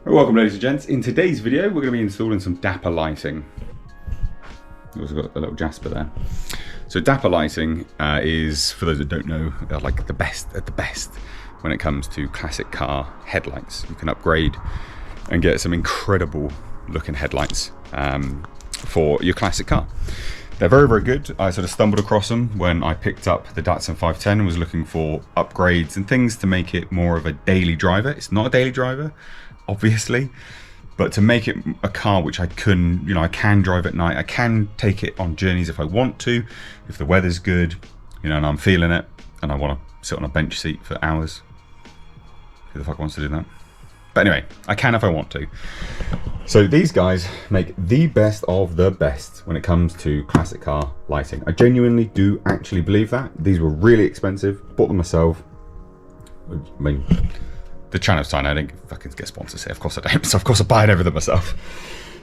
Welcome ladies and gents. In today's video we're going to be installing some Dapper lighting. We've also got a little Jasper there. So Dapper lighting is, for those that don't know, like the best at the best when it comes to classic car headlights. You can upgrade and get some incredible looking headlights for your classic car. They're very, very good. I sort of stumbled across them when I picked up the Datsun 510 and was looking for upgrades and things to make it more of a daily driver. It's not a daily driver, obviously, but to make it a car which I can drive at night. I can take it on journeys if I want to, if the weather's good, and I'm feeling it and I want to sit on a bench seat for hours. Who the fuck wants to do that? But anyway, I can if I want to. So these guys make the best of the best when it comes to classic car lighting. I genuinely do actually believe that. These were really expensive, bought them myself. I mean, the channel's tiny, I didn't fucking get sponsors here. Of course I don't, so of course I buy everything myself.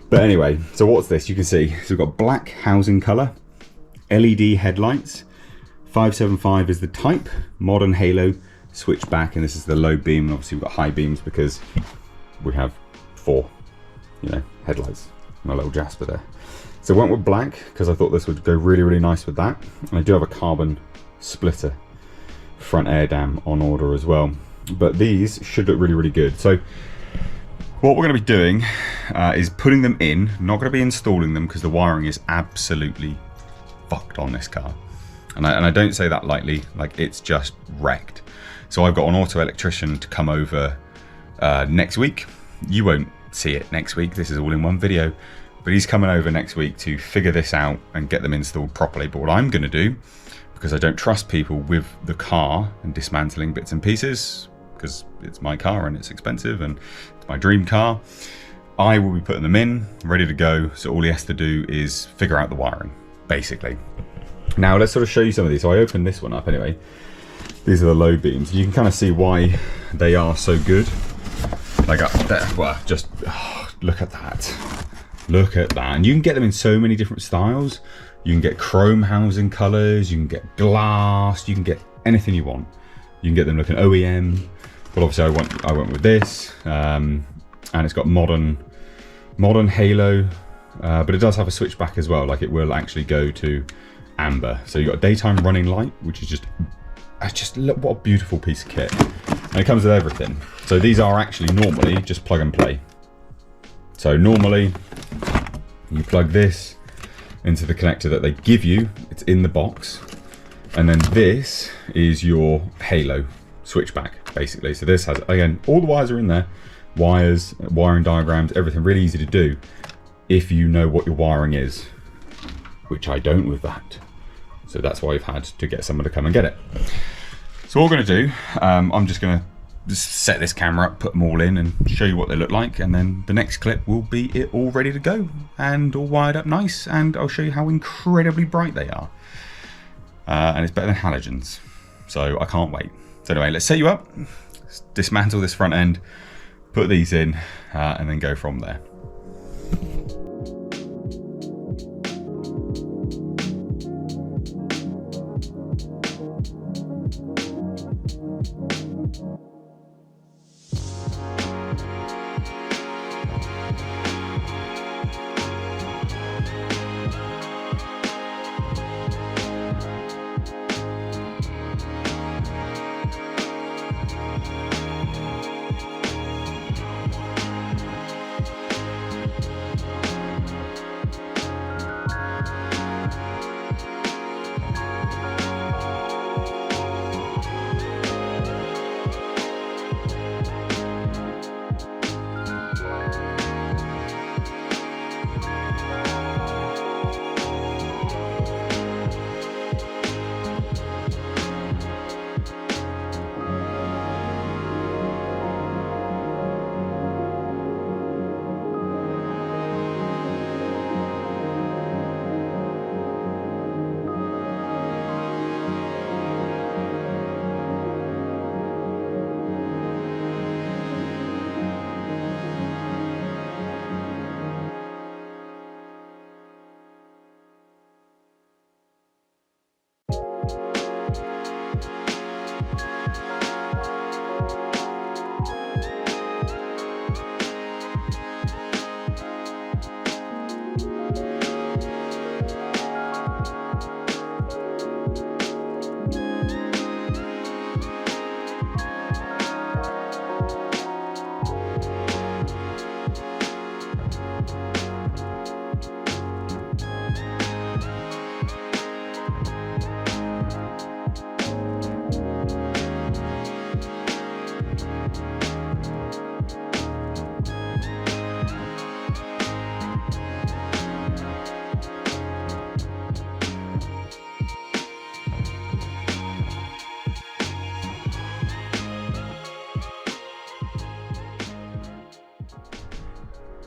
But anyway, so what's this? You can see, so we've got black housing color, LED headlights, 575 is the type, modern halo, switchback, and this is the low beam, and obviously we've got high beams because we have four headlights. My little Jasper there. So I went with black because I thought this would go really, really nice with that. And I do have a carbon splitter front air dam on order as well. But these should look really, really good. So what we're going to be doing is putting them in. Not going to be installing them because the wiring is absolutely fucked on this car. And I don't say that lightly, like it's just wrecked. So I've got an auto electrician to come over next week. You won't see it next week, this is all in one video, but he's coming over next week to figure this out and get them installed properly. But what I'm going to do, because I don't trust people with the car and dismantling bits and pieces, because it's my car and it's expensive and it's my dream car, I will be putting them in ready to go. So all he has to do is figure out the wiring, basically. Now let's sort of show you some of these. So I opened this one up anyway. These are the low beams. You can kind of see why they are so good. Like well, just look at that. Look at that. And you can get them in so many different styles. You can get chrome housing colors, you can get glass, you can get anything you want. You can get them looking OEM. But obviously I went with this. And it's got modern halo. But it does have a switchback as well. Like it will actually go to amber. So you've got a daytime running light, which is just look, what a beautiful piece of kit. And it comes with everything. So these are actually normally just plug and play. So normally you plug this into the connector that they give you. It's in the box. And then this is your halo switchback, basically. So this has, again, all the wires are in there. Wires, wiring diagrams, everything really easy to do if you know what your wiring is, which I don't with that. So that's why I've had to get someone to come and get it. So what we're going to do, I'm just going to set this camera up, put them all in and show you what they look like, and then the next clip will be it all ready to go and all wired up nice, and I'll show you how incredibly bright they are. And it's better than halogens, so I can't wait. So anyway, let's set you up, dismantle this front end, put these in, and then go from there.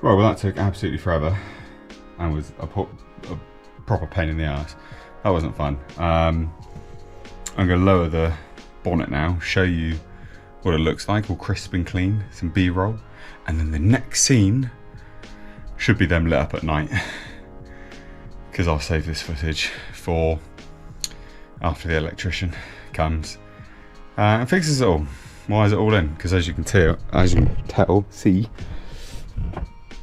Right, well that took absolutely forever and was a proper pain in the ass. That wasn't fun. I'm going to lower the bonnet now, show you what it looks like, all crisp and clean, some B-roll, and then the next scene should be them lit up at night, because I'll save this footage for after the electrician comes and fixes it all. Why is it all in? Because as you can tell, see,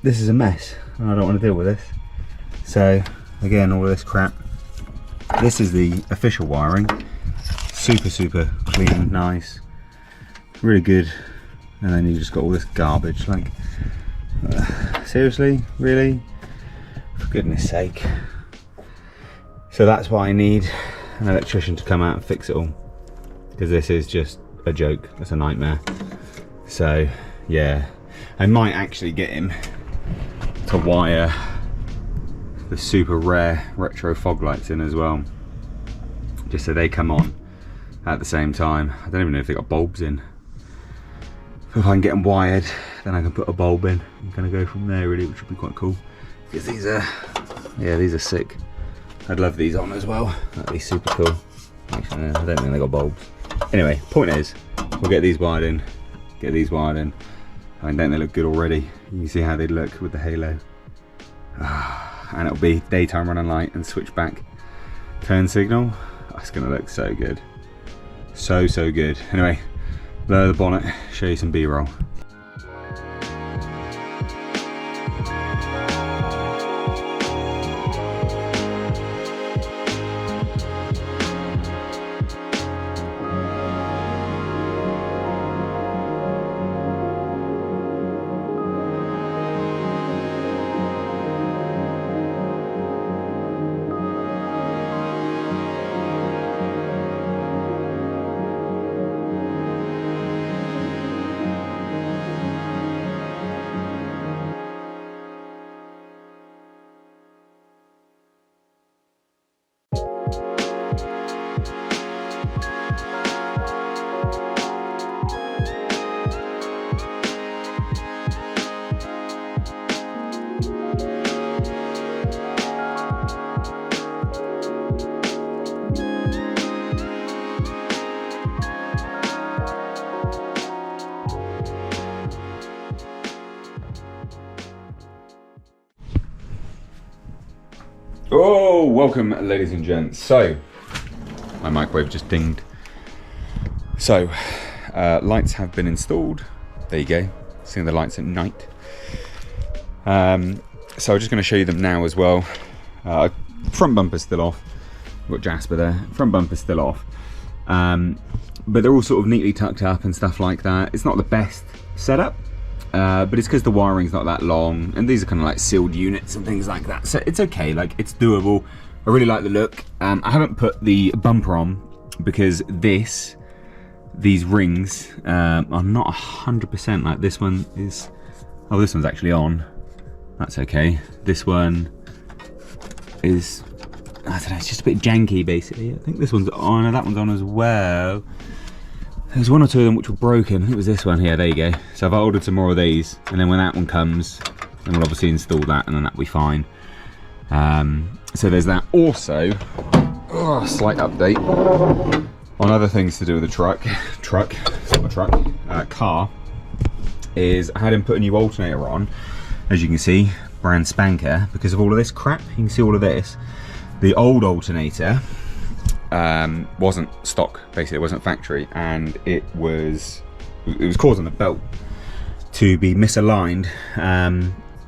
this is a mess and I don't want to deal with this. So again, all of this crap. This is the official wiring. Super clean, nice, really good. And then you just got all this garbage, like, seriously, really? For goodness sake. So that's why I need an electrician to come out and fix it all, because this is just a joke. It's a nightmare. So yeah, I might actually get him to wire the super rare retro fog lights in as well, just so they come on at the same time. I don't even know if they got bulbs in. If I can get them wired, then I can put a bulb in and kind of go from there, really, which would be quite cool. Because these are, yeah, these are sick. I'd love these on as well. That'd be super cool. Actually, I don't think they got bulbs. Anyway, point is, we'll get these wired in. Get these wired in. I mean, don't they look good already? You can see how they look with the halo. And it'll be daytime running light and switch back turn signal. That's gonna look so good. So good. Anyway, lower the bonnet, show you some B-roll. Oh, welcome ladies and gents. So, my microwave just dinged. So, lights have been installed. There you go, seeing the lights at night. So I'm just going to show you them now as well. Front bumper's still off. We've got Jasper there. Front bumper's still off. But they're all sort of neatly tucked up and stuff like that. It's not the best setup. But it's because the wiring's not that long, and these are kind of like sealed units and things like that, so it's okay, like it's doable. I really like the look. I haven't put the bumper on because these rings are not 100%. Like this one is, oh, this one's actually on. That's okay. This one is, I don't know, it's just a bit janky basically. I think this one's on, and that one's on as well. There's one or two of them which were broken. I think it was this one here. There you go. So I've ordered some more of these, and then when that one comes, then we'll obviously install that, and then that'll be fine. So there's that. Also, slight update on other things to do with the car, is I had him put a new alternator on, as you can see, brand spanker, because of all of this crap. You can see all of this. The old alternator wasn't stock, basically. It wasn't factory, and it was causing the belt to be misaligned.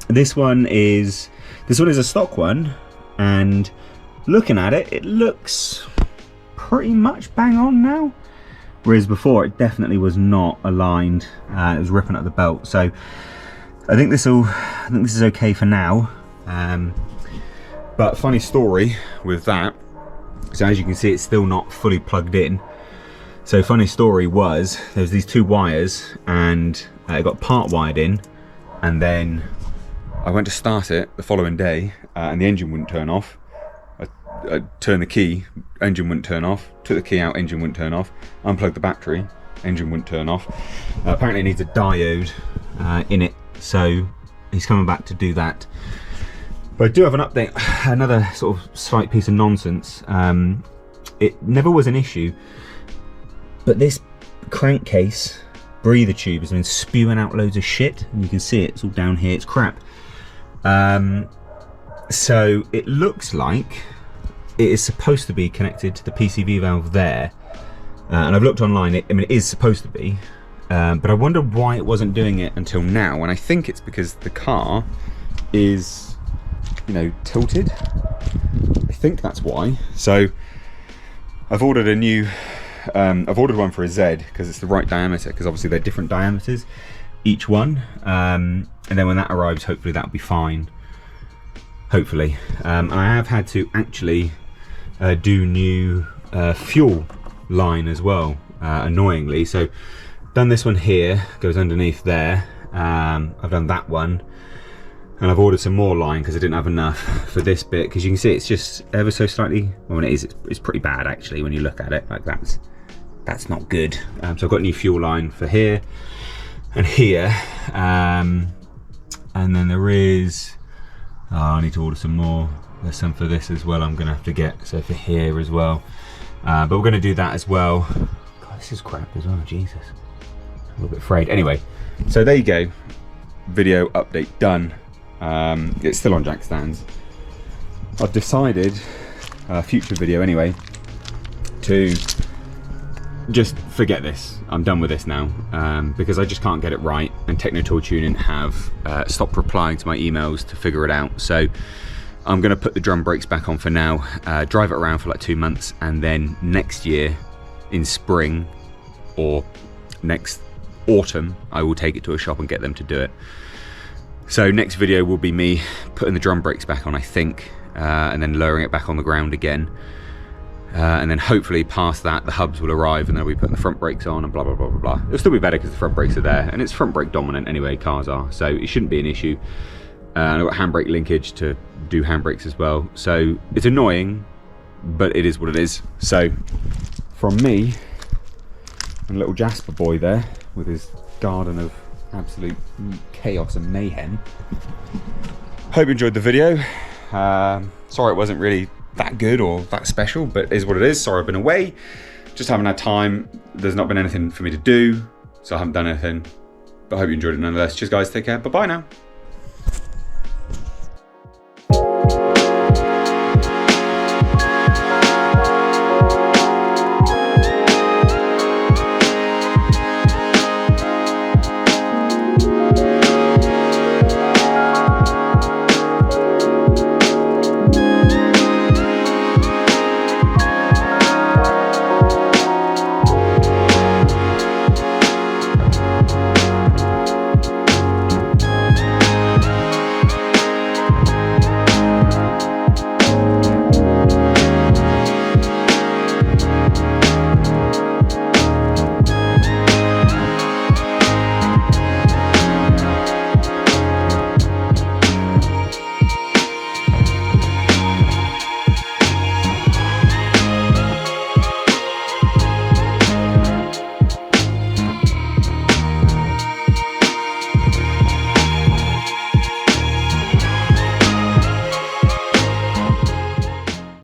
This one is a stock one, and looking at it, it looks pretty much bang on now, whereas before it definitely was not aligned. It was ripping up the belt. So I think this is okay for now. But funny story with that. So as you can see, it's still not fully plugged in. So funny story was, there's these two wires, and it got part wired in, and then I went to start it the following day, and the engine wouldn't turn off. I turned the key, engine wouldn't turn off. Took the key out, engine wouldn't turn off. Unplugged the battery, engine wouldn't turn off. Apparently it needs a diode in it, so he's coming back to do that. But I do have an update, another sort of slight piece of nonsense. It never was an issue, but this crankcase breather tube has been spewing out loads of shit, and you can see it, it's all down here, it's crap. So it looks like it is supposed to be connected to the PCV valve there, and I've looked online, I mean it is supposed to be, but I wonder why it wasn't doing it until now, and I think it's because the car is, you know, tilted. I think that's why. So I've ordered a new, I've ordered one for a Z because it's the right diameter, because obviously they're different diameters, each one, and then when that arrives, hopefully that'll be fine. Hopefully. I have had to actually do new fuel line as well, annoyingly. So done this one here, goes underneath there. I've done that one, and I've ordered some more line because I didn't have enough for this bit, because you can see it's just ever so slightly, well, when it is, it's pretty bad actually when you look at it, like that's not good. So I've got a new fuel line for here and here, and then there is, oh, I need to order some more. There's some for this as well I'm gonna have to get, so for here as well. But we're gonna do that as well. God, this is crap as well, Jesus. I'm a little bit afraid. Anyway, so there you go. Video update done. It's still on jack stands. I've decided, future video anyway, to just forget this. I'm done with this now, because I just can't get it right, and Techno Toy Tuning have stopped replying to my emails to figure it out. So I'm going to put the drum brakes back on for now, drive it around for like 2 months, and then next year in spring or next autumn I will take it to a shop and get them to do it. So next video will be me putting the drum brakes back on, I think, and then lowering it back on the ground again. And then hopefully past that the hubs will arrive, and then we'll be putting the front brakes on and blah blah blah blah blah. It'll still be better because the front brakes are there, and it's front brake dominant anyway, cars are, so it shouldn't be an issue. And I've got handbrake linkage to do handbrakes as well, so it's annoying, but it is what it is. So from me and little Jasper boy there with his garden of absolute chaos and mayhem, hope you enjoyed the video. Sorry it wasn't really that good or that special, but it is what it is. Sorry I've been away, just haven't had time. There's not been anything for me to do, so I haven't done anything, but I hope you enjoyed it nonetheless. Cheers guys, take care, bye bye now.